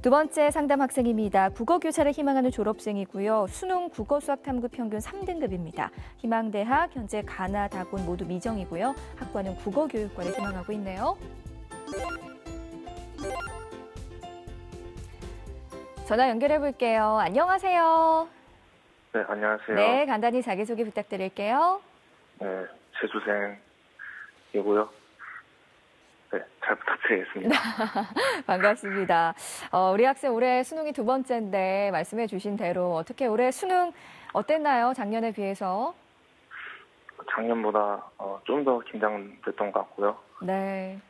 두 번째 상담 학생입니다. 국어 교사를 희망하는 졸업생이고요. 수능 국어 수학 탐구 평균 3등급입니다. 희망대학, 현재 가나, 다곤 모두 미정이고요. 학과는 국어교육과를 희망하고 있네요. 전화 연결해 볼게요. 안녕하세요. 네, 안녕하세요. 네, 간단히 자기소개 부탁드릴게요. 네, 재수생이고요. 네, 잘 부탁드리겠습니다. 반갑습니다. 우리 학생 올해 수능이 두 번째인데 말씀해 주신 대로 어떻게 올해 수능 어땠나요? 작년에 비해서? 작년보다 좀 더 긴장됐던 것 같고요. 네.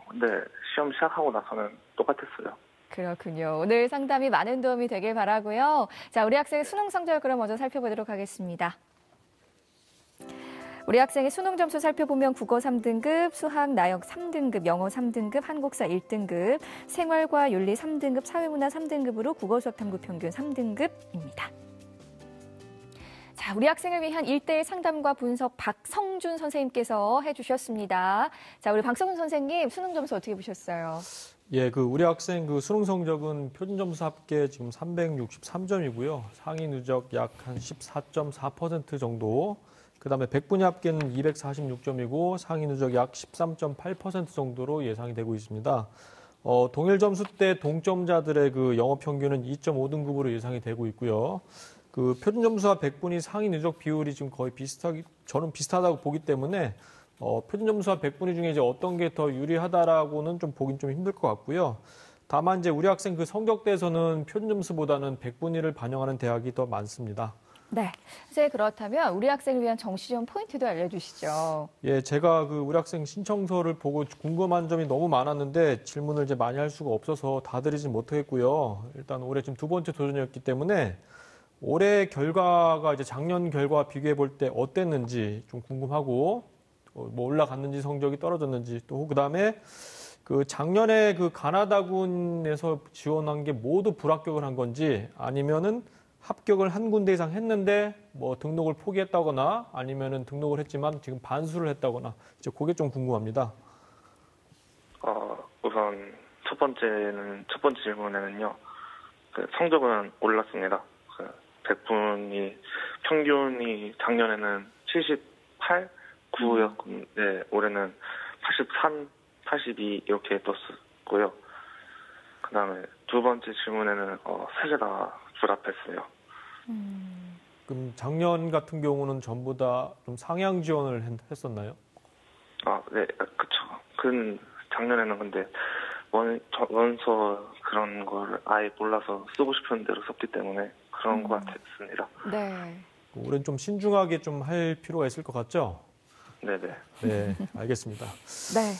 근데 시험 시작하고 나서는 똑같았어요. 그렇군요. 오늘 상담이 많은 도움이 되길 바라고요. 자, 우리 학생의 수능 성적을 그럼 먼저 살펴보도록 하겠습니다. 우리 학생의 수능 점수 살펴보면 국어 3등급, 수학, 나역 3등급, 영어 3등급, 한국사 1등급, 생활과 윤리 3등급, 사회문화 3등급으로 국어 수학 탐구 평균 3등급입니다. 자, 우리 학생을 위한 1대1 상담과 분석 박성준 선생님께서 해주셨습니다. 자, 우리 박성준 선생님 수능 점수 어떻게 보셨어요? 예, 우리 학생 수능 성적은 표준 점수 합계 지금 363점이고요. 상위 누적 약 한 14.4% 정도. 그다음에 백분위 합계는 246점이고 상위 누적 약 13.8% 정도로 예상이 되고 있습니다. 동일 점수 때 동점자들의 영어 평균은 2.5등급으로 예상이 되고 있고요. 표준 점수와 백분위 상위 누적 비율이 지금 거의 저는 비슷하다고 보기 때문에 표준 점수와 백분위 중에 이제 어떤 게 더 유리하다라고는 좀 보긴 좀 힘들 것 같고요. 다만 이제 우리 학생 성적대에서는 표준 점수보다는 백분위를 반영하는 대학이 더 많습니다. 네, 선생님 그렇다면 우리 학생을 위한 정시지원 포인트도 알려주시죠. 예, 제가 우리 학생 신청서를 보고 궁금한 점이 너무 많았는데 질문을 이제 많이 할 수가 없어서 다 드리진 못하겠고요. 일단 올해 지금 두 번째 도전이었기 때문에 올해 결과가 이제 작년 결과와 비교해 볼 때 어땠는지 좀 궁금하고 뭐 올라갔는지 성적이 떨어졌는지 또 그다음에 작년에 가나다군에서 지원한 게 모두 불합격을 한 건지 아니면은 합격을 한 군데 이상 했는데 뭐 등록을 포기했다거나 아니면은 등록을 했지만 지금 반수를 했다거나 이제 그게 좀 궁금합니다. 우선 첫 번째 질문에는요. 성적은 올랐습니다. 백분위 평균이 작년에는 78, 9였는데 올해는 83, 82 이렇게 떴고요. 그다음에 두 번째 질문에는 세 개 다 불합했어요. 그럼 작년 같은 경우는 전부 다 좀 상향 지원을 했었나요? 네, 그쵸. 작년에는 근데 원서 그런 걸 아예 몰라서 쓰고 싶은 대로 썼기 때문에 그런 것 같았습니다. 네. 올해는 좀 신중하게 좀 할 필요가 있을 것 같죠? 네네. 네, 알겠습니다. 네.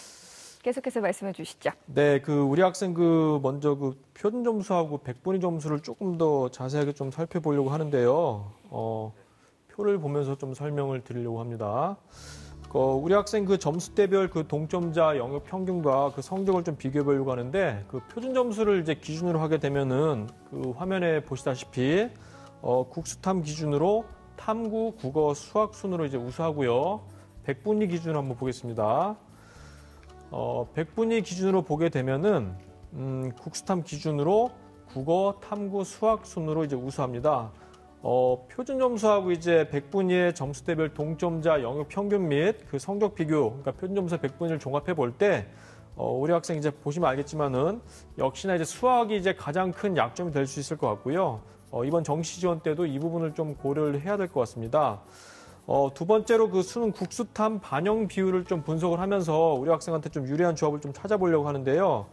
계속해서 말씀해 주시죠. 네, 우리 학생 먼저 표준 점수하고 백분위 점수를 조금 더 자세하게 좀 살펴보려고 하는데요. 표를 보면서 좀 설명을 드리려고 합니다. 우리 학생 점수대별 동점자 영역 평균과 성적을 좀 비교해 보려고 하는데 표준 점수를 이제 기준으로 하게 되면은 화면에 보시다시피 국수탐 기준으로 탐구, 국어, 수학 순으로 이제 우수하고요. 백분위 기준으로 한번 보겠습니다. 백분위 기준으로 보게 되면은 국수탐 기준으로 국어, 탐구, 수학 순으로 이제 우수합니다. 표준 점수하고 이제 백분위의 점수대별 동점자 영역 평균 및 성적 비교, 그러니까 표준 점수와 백분위를 종합해 볼 때 우리 학생 이제 보시면 알겠지만은 역시나 이제 수학이 이제 가장 큰 약점이 될 수 있을 것 같고요. 이번 정시 지원 때도 이 부분을 좀 고려를 해야 될 것 같습니다. 두 번째로 수능 국수탐 반영 비율을 좀 분석을 하면서 우리 학생한테 좀 유리한 조합을 좀 찾아보려고 하는데요.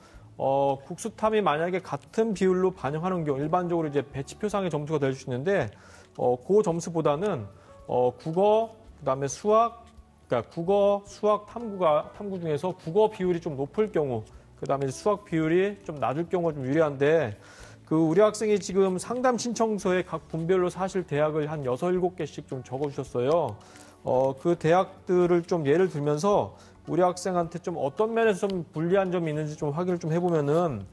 국수탐이 만약에 같은 비율로 반영하는 경우 일반적으로 이제 배치표상의 점수가 될 수 있는데 그 점수보다는 국어, 그다음에 수학, 그러니까 국어, 수학, 탐구 중에서 국어 비율이 좀 높을 경우, 그다음에 수학 비율이 좀 낮을 경우가 좀 유리한데 우리 학생이 지금 상담 신청서에 각 분별로 사실 대학을 한 6, 7개씩 좀 적어주셨어요. 그 대학들을 좀 예를 들면서 우리 학생한테 좀 어떤 면에서 좀 불리한 점이 있는지 좀 확인을 좀 해보면은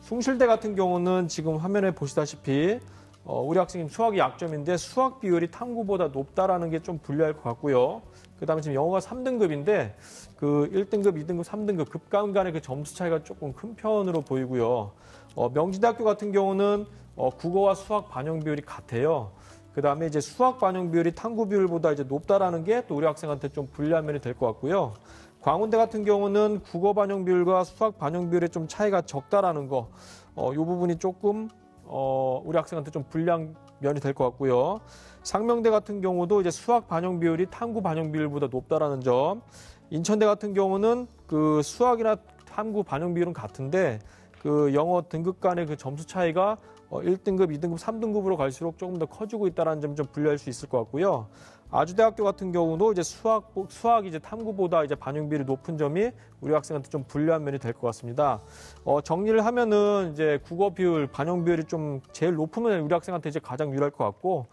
숭실대 같은 경우는 지금 화면에 보시다시피 우리 학생이 수학이 약점인데 수학 비율이 탐구보다 높다라는 게 좀 불리할 것 같고요. 그다음에 지금 영어가 3등급인데 1등급, 2등급, 3등급 급간 간의 점수 차이가 조금 큰 편으로 보이고요. 명지대학교 같은 경우는 국어와 수학 반영 비율이 같아요. 그다음에 이제 수학 반영 비율이 탐구 비율보다 이제 높다라는 게 또 우리 학생한테 좀 불리한 면이 될 것 같고요. 광운대 같은 경우는 국어 반영 비율과 수학 반영 비율의 좀 차이가 적다라는 거, 이 부분이 조금 우리 학생한테 좀 불리한 면이 될 것 같고요. 상명대 같은 경우도 이제 수학 반영 비율이 탐구 반영 비율보다 높다라는 점. 인천대 같은 경우는 그 수학이나 탐구 반영 비율은 같은데 그 영어 등급 간의 그 점수 차이가 1등급, 2등급, 3등급으로 갈수록 조금 더 커지고 있다는 점 좀 분리할 수 있을 것 같고요. 아주대학교 같은 경우도 이제 수학 이제 탐구보다 이제 반영 비율이 높은 점이 우리 학생한테 좀 불리한 면이 될 것 같습니다. 정리를 하면은 이제 국어 비율, 반영 비율이 좀 제일 높으면 우리 학생한테 이제 가장 유리할 것 같고,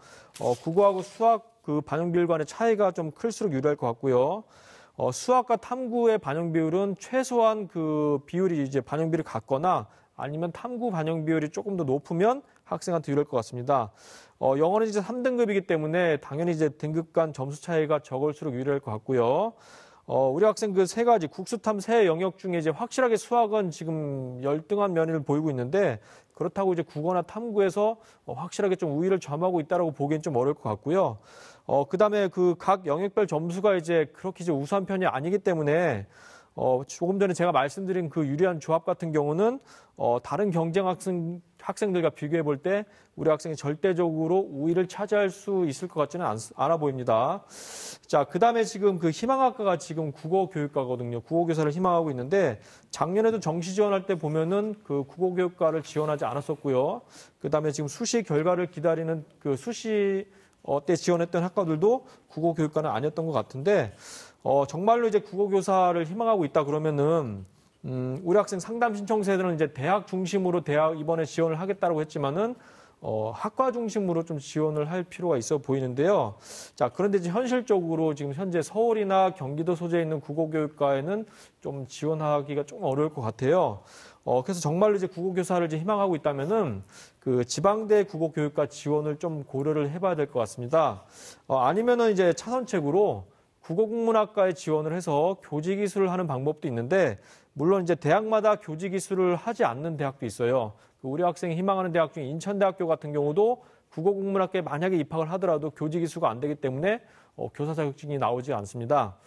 국어하고 수학 그 반영 비율 간의 차이가 좀 클수록 유리할 것 같고요. 수학과 탐구의 반영 비율은 최소한 그 비율이 이제 반영 비율이 같거나 아니면 탐구 반영 비율이 조금 더 높으면 학생한테 유리할 것 같습니다. 영어는 이제 3등급이기 때문에 당연히 이제 등급 간 점수 차이가 적을수록 유리할 것 같고요. 우리 학생 그 세 가지 국수탐 세 영역 중에 이제 확실하게 수학은 지금 열등한 면을 보이고 있는데 그렇다고 이제 국어나 탐구에서 확실하게 좀 우위를 점하고 있다라고 보기엔 좀 어려울 것 같고요. 그다음에 그 각 영역별 점수가 이제 그렇게 이제 우수한 편이 아니기 때문에 조금 전에 제가 말씀드린 그 유리한 조합 같은 경우는 다른 경쟁 학생들과 비교해 볼 때 우리 학생이 절대적으로 우위를 차지할 수 있을 것 같지는 않아 보입니다. 자, 그다음에 지금 그 희망학과가 지금 국어교육과거든요. 국어교사를 희망하고 있는데 작년에도 정시 지원할 때 보면은 그 국어교육과를 지원하지 않았었고요. 그다음에 지금 수시 결과를 기다리는 그 수시 때 지원했던 학과들도 국어교육과는 아니었던 것 같은데 정말로 이제 국어교사를 희망하고 있다 그러면은 우리 학생 상담 신청세들은 이제 대학 중심으로 대학 이번에 지원을 하겠다고 했지만은 학과 중심으로 좀 지원을 할 필요가 있어 보이는데요. 자, 그런데 이제 현실적으로 지금 현재 서울이나 경기도 소재에 있는 국어교육과에는 좀 지원하기가 좀 어려울 것 같아요. 그래서 정말로 이제 국어교사를 이제 희망하고 있다면은 그 지방대 국어교육과 지원을 좀 고려를 해봐야 될 것 같습니다. 아니면은 이제 차선책으로 국어국문학과에 지원을 해서 교직이수를 하는 방법도 있는데 물론 이제 대학마다 교직이수를 하지 않는 대학도 있어요. 우리 학생이 희망하는 대학 중에 인천대학교 같은 경우도 국어국문학과에 만약에 입학을 하더라도 교직이수가 안 되기 때문에 교사 자격증이 나오지 않습니다.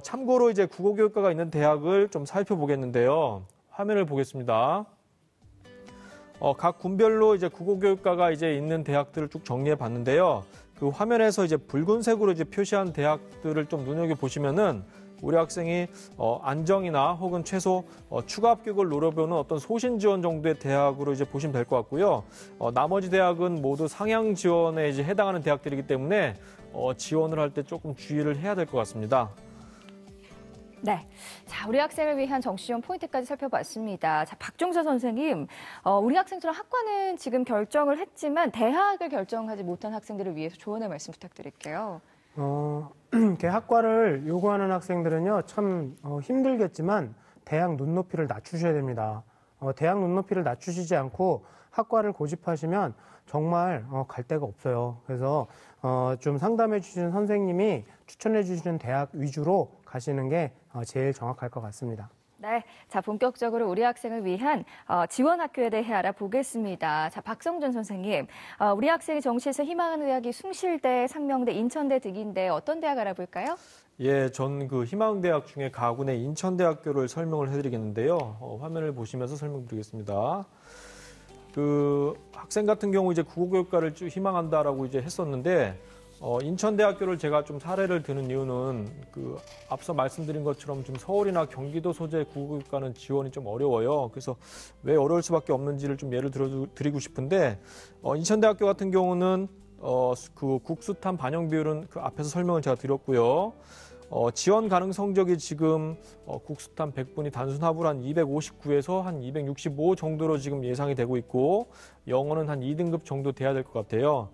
참고로 이제 국어교육과가 있는 대학을 좀 살펴보겠는데요. 화면을 보겠습니다. 각 군별로 이제 국어교육과가 이제 있는 대학들을 쭉 정리해 봤는데요. 그 화면에서 이제 붉은색으로 이제 표시한 대학들을 좀 눈여겨 보시면은 우리 학생이 안정이나 혹은 최소 추가 합격을 노려보는 어떤 소신 지원 정도의 대학으로 이제 보시면 될 것 같고요. 나머지 대학은 모두 상향 지원에 이제 해당하는 대학들이기 때문에 지원을 할 때 조금 주의를 해야 될 것 같습니다. 네. 자, 우리 학생을 위한 정시지원 포인트까지 살펴봤습니다. 자, 박종서 선생님, 우리 학생처럼 학과는 지금 결정을 했지만 대학을 결정하지 못한 학생들을 위해서 조언의 말씀 부탁드릴게요. 학과를 요구하는 학생들은요, 참 힘들겠지만 대학 눈높이를 낮추셔야 됩니다. 대학 눈높이를 낮추시지 않고 학과를 고집하시면 정말 갈 데가 없어요. 그래서 좀 상담해 주시는 선생님이 추천해 주시는 대학 위주로 가시는 게 제일 정확할 것 같습니다. 네, 자 본격적으로 우리 학생을 위한 지원 학교에 대해 알아보겠습니다. 자, 박성준 선생님, 우리 학생이 정시에서 희망하는 대학이 숭실대, 상명대, 인천대 등인데 어떤 대학 알아볼까요? 예, 전 그 희망대학 중에 가군의 인천대학교를 설명을 해드리겠는데요. 화면을 보시면서 설명드리겠습니다. 그 학생 같은 경우 이제 국어교육과를 쭉 희망한다라고 이제 했었는데. 인천대학교를 제가 좀 사례를 드는 이유는 그 앞서 말씀드린 것처럼 지금 서울이나 경기도 소재 국어교육과는 지원이 좀 어려워요. 그래서 왜 어려울 수밖에 없는지를 좀 예를 드리고 싶은데 인천대학교 같은 경우는 그 국수탐 반영 비율은 그 앞에서 설명을 제가 드렸고요. 지원 가능 성적이 지금 국수탐 100분이 단순 합을 한 259에서 한 265 정도로 지금 예상이 되고 있고 영어는 한 2등급 정도 돼야 될 것 같아요.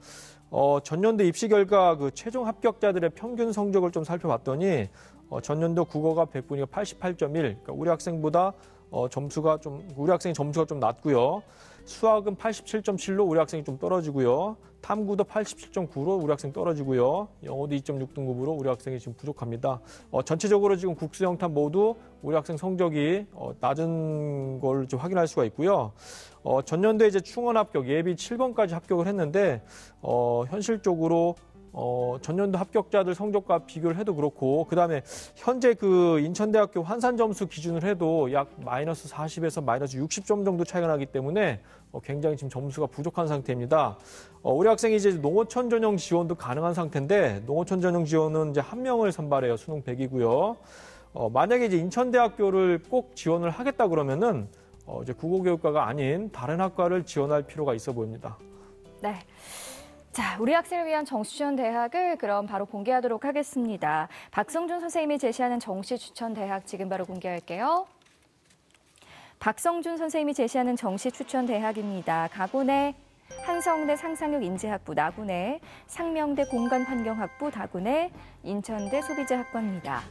전년도 입시 결과 그 최종 합격자들의 평균 성적을 좀 살펴봤더니 전년도 국어가 100분이가 88.1, 그러니까 우리 학생보다 우리 학생의 점수가 좀 낮고요. 수학은 87.7로 우리 학생이 좀 떨어지고요. 탐구도 87.9로 우리 학생 떨어지고요. 영어도 2.6등급으로 우리 학생이 지금 부족합니다. 전체적으로 지금 국수 영탐 모두 우리 학생 성적이 낮은 걸 좀 확인할 수가 있고요. 전년도에 이제 충원 합격 예비 7번까지 합격을 했는데 현실적으로 전년도 합격자들 성적과 비교를 해도 그렇고, 그다음에 현재 그 인천대학교 환산 점수 기준을 해도 약 마이너스 40에서 마이너스 60점 정도 차이가 나기 때문에 굉장히 지금 점수가 부족한 상태입니다. 우리 학생이 이제 농어촌 전형 지원도 가능한 상태인데, 농어촌 전형 지원은 이제 한 명을 선발해요. 수능 100이고요. 만약에 이제 인천대학교를 꼭 지원을 하겠다 그러면은 이제 국어교육과가 아닌 다른 학과를 지원할 필요가 있어 보입니다. 네. 자, 우리 학생을 위한 정시 추천 대학을 그럼 바로 공개하도록 하겠습니다. 박성준 선생님이 제시하는 정시 추천 대학 지금 바로 공개할게요. 박성준 선생님이 제시하는 정시 추천 대학입니다. 가군의 한성대 상상력 인재학부 나군의 상명대 공간환경학부 다군의 인천대 소비재학과입니다.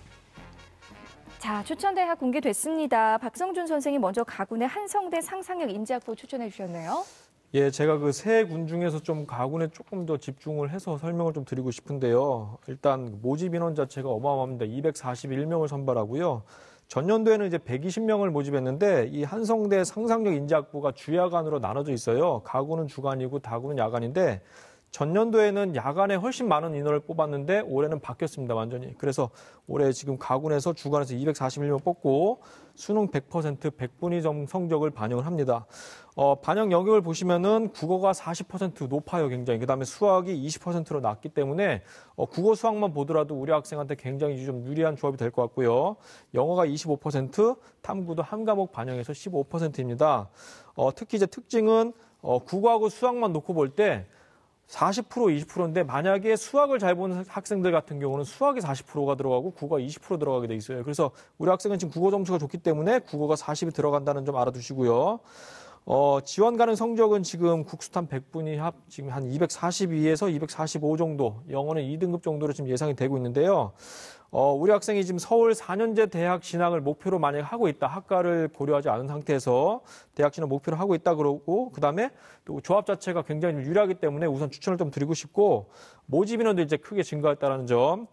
자, 추천 대학 공개됐습니다. 박성준 선생님 먼저 가군의 한성대 상상력 인재학부 추천해 주셨네요. 예, 제가 그 세 군 중에서 좀 가군에 조금 더 집중을 해서 설명을 좀 드리고 싶은데요. 일단 모집 인원 자체가 어마어마합니다. 241명을 선발하고요. 전년도에는 이제 120명을 모집했는데 이 한성대 상상력 인재학부가 주야간으로 나눠져 있어요. 가군은 주간이고 다군은 야간인데 전년도에는 야간에 훨씬 많은 인원을 뽑았는데 올해는 바뀌었습니다, 완전히. 그래서 올해 지금 가군에서 주간에서 241명 뽑고 수능 100% 100분위 성적을 반영을 합니다. 반영 영역을 보시면은 국어가 40% 높아요, 굉장히. 그다음에 수학이 20%로 낮기 때문에 국어 수학만 보더라도 우리 학생한테 굉장히 좀 유리한 조합이 될 것 같고요. 영어가 25%, 탐구도 한 과목 반영해서 15%입니다. 특히 이제 특징은 국어하고 수학만 놓고 볼 때 40%, 20%인데 만약에 수학을 잘 보는 학생들 같은 경우는 수학이 40%가 들어가고 국어가 20% 들어가게 돼 있어요. 그래서 우리 학생은 지금 국어 점수가 좋기 때문에 국어가 40이 들어간다는 점 알아두시고요. 지원 가능 성적은 지금 국수탐 100분위 합 지금 한 242에서 245 정도, 영어는 2등급 정도로 지금 예상이 되고 있는데요. 우리 학생이 지금 서울 4년제 대학 진학을 목표로 만약 하고 있다. 학과를 고려하지 않은 상태에서 대학 진학 목표로 하고 있다 그러고, 그다음에 또 조합 자체가 굉장히 유리하기 때문에 우선 추천을 좀 드리고 싶고, 모집 인원도 이제 크게 증가했다는 점.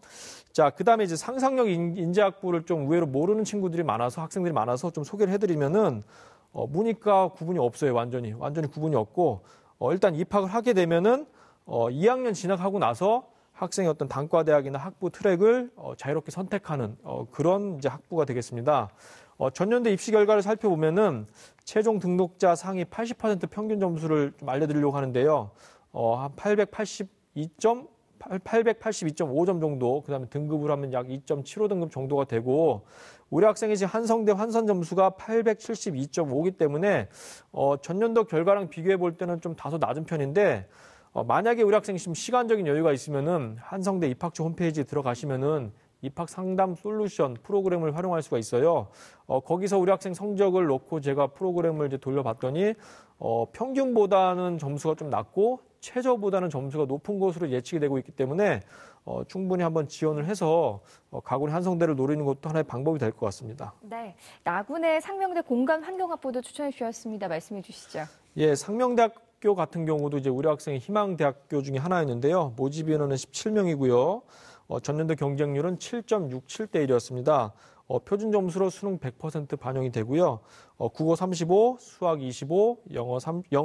자, 그다음에 이제 상상력 인재학부를 좀 의외로 모르는 친구들이 많아서, 학생들이 많아서 좀 소개를 해드리면은 문이과 구분이 없어요. 완전히 구분이 없고, 일단 입학을 하게 되면은 2학년 진학하고 나서 학생의 어떤 단과대학이나 학부 트랙을 자유롭게 선택하는 그런 이제 학부가 되겠습니다. 전년도 입시 결과를 살펴보면은 최종 등록자 상위 80% 평균 점수를 좀 알려드리려고 하는데요. 한 882.5점 정도, 그 다음에 등급으로 하면 약 2.75등급 정도가 되고, 우리 학생이 지금 한성대 환산 점수가 872.5이기 때문에 전년도 결과랑 비교해 볼 때는 좀 다소 낮은 편인데, 만약에 우리 학생이 지금 시간적인 여유가 있으면은 한성대 입학처 홈페이지에 들어가시면은 입학 상담 솔루션 프로그램을 활용할 수가 있어요. 거기서 우리 학생 성적을 놓고 제가 프로그램을 이제 돌려봤더니 평균보다는 점수가 좀 낮고 최저보다는 점수가 높은 것으로 예측이 되고 있기 때문에 충분히 한번 지원을 해서 가군의 한성대를 노리는 것도 하나의 방법이 될 것 같습니다. 네, 나군의 상명대 공간환경학부도 추천해 주셨습니다. 말씀해 주시죠. 예, 상명대학교 같은 경우도 이제 우리 학생의 희망대학교 중에 하나였는데요. 모집 인원은 17명이고요. 전년도 경쟁률은 7.67대 1이었습니다. 표준 점수로 수능 100% 반영이 되고요. 국어 35, 수학 25, 영어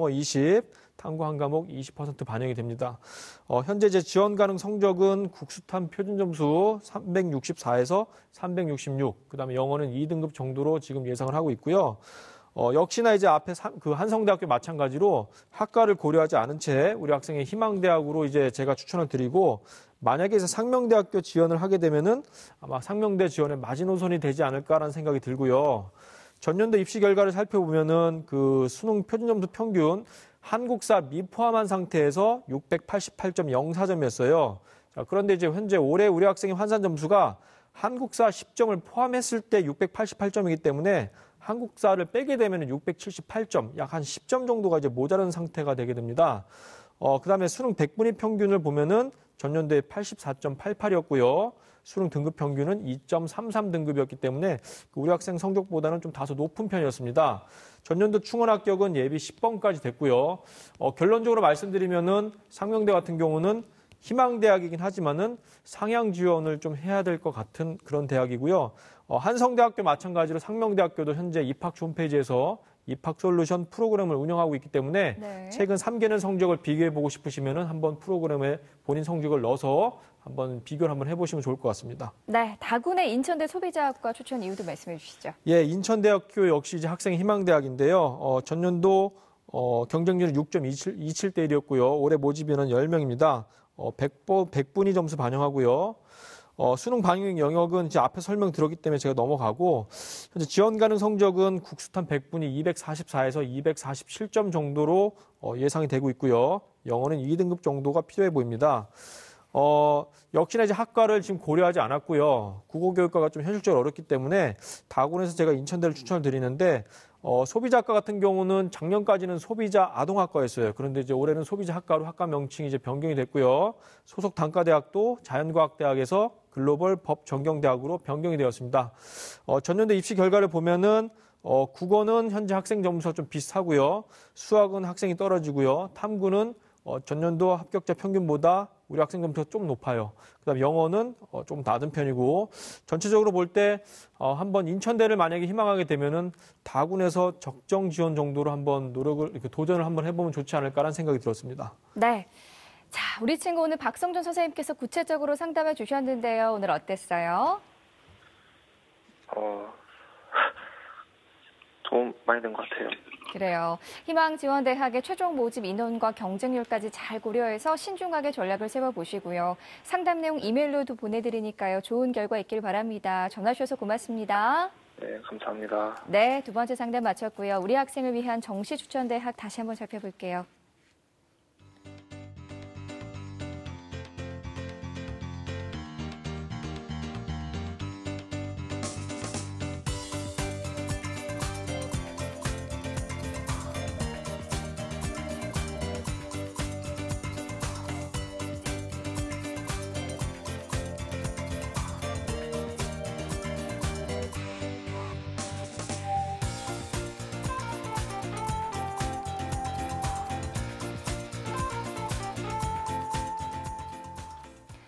20, 탐구 한 과목 20% 반영이 됩니다. 현재 제 지원 가능 성적은 국수탐 표준 점수 364에서 366, 그다음에 영어는 2등급 정도로 지금 예상을 하고 있고요. 역시나 이제 앞에 그 한성대학교 마찬가지로 학과를 고려하지 않은 채 우리 학생의 희망대학으로 이제 제가 추천을 드리고, 만약에 상명대학교 지원을 하게 되면은 아마 상명대 지원의 마지노선이 되지 않을까라는 생각이 들고요. 전년도 입시 결과를 살펴보면은 그 수능 표준 점수 평균 한국사 미포함한 상태에서 688.04점이었어요. 자, 그런데 이제 현재 올해 우리 학생의 환산 점수가 한국사 10점을 포함했을 때 688점이기 때문에 한국사를 빼게 되면 678점, 약 한 10점 정도가 이제 모자란 상태가 되게 됩니다. 그다음에 수능 100분위 평균을 보면은 전년도에 84.88이었고요. 수능 등급 평균은 2.33 등급이었기 때문에 우리 학생 성적보다는 좀 다소 높은 편이었습니다. 전년도 충원 합격은 예비 10번까지 됐고요. 결론적으로 말씀드리면은 상명대 같은 경우는 희망대학이긴 하지만은 상향 지원을 좀 해야 될 것 같은 그런 대학이고요. 한성대학교 마찬가지로 상명대학교도 현재 입학처 홈페이지에서 입학 솔루션 프로그램을 운영하고 있기 때문에 네. 최근 3개년 성적을 비교해보고 싶으시면은 한번 프로그램에 본인 성적을 넣어서 한번 비교를 한번 해보시면 좋을 것 같습니다. 네, 다군의 인천대 소비자학과 추천 이유도 말씀해 주시죠. 예, 인천대학교 역시 이제 학생 희망대학인데요. 전년도 경쟁률은 6.27대 1이었고요. 올해 모집인은 10명입니다. 100분이 점수 반영하고요. 수능 반영 영역은 이제 앞에 설명 들었기 때문에 제가 넘어가고, 현재 지원 가능 성적은 국수탄 100분이 244에서 247점 정도로 예상이 되고 있고요. 영어는 2등급 정도가 필요해 보입니다. 역시나 이제 학과를 지금 고려하지 않았고요. 국어교육과가 좀 현실적으로 어렵기 때문에 다군에서 제가 인천대를 추천을 드리는데, 소비자학과 같은 경우는 작년까지는 소비자 아동학과였어요. 그런데 이제 올해는 소비자학과로 학과 명칭이 이제 변경이 됐고요. 소속 단과대학도 자연과학대학에서 글로벌 법전경대학으로 변경이 되었습니다. 전년도 입시 결과를 보면은 국어는 현재 학생 점수가 좀 비슷하고요. 수학은 학생이 떨어지고요. 탐구는 전년도 합격자 평균보다 우리 학생 점수가 좀 높아요. 그다음 영어는 좀 낮은 편이고, 전체적으로 볼 때 한번 인천대를 만약에 희망하게 되면은 다군에서 적정 지원 정도로 한번 노력을 이렇게 도전을 한번 해보면 좋지 않을까라는 생각이 들었습니다. 네. 자, 우리 친구 오늘 박성준 선생님께서 구체적으로 상담해 주셨는데요. 오늘 어땠어요? 도움 많이 된 것 같아요. 그래요. 희망지원대학의 최종 모집 인원과 경쟁률까지 잘 고려해서 신중하게 전략을 세워보시고요. 상담 내용 이메일로도 보내드리니까요. 좋은 결과 있길 바랍니다. 전화 주셔서 고맙습니다. 네, 감사합니다. 네, 두 번째 상담 마쳤고요. 우리 학생을 위한 정시 추천대학 다시 한번 살펴볼게요.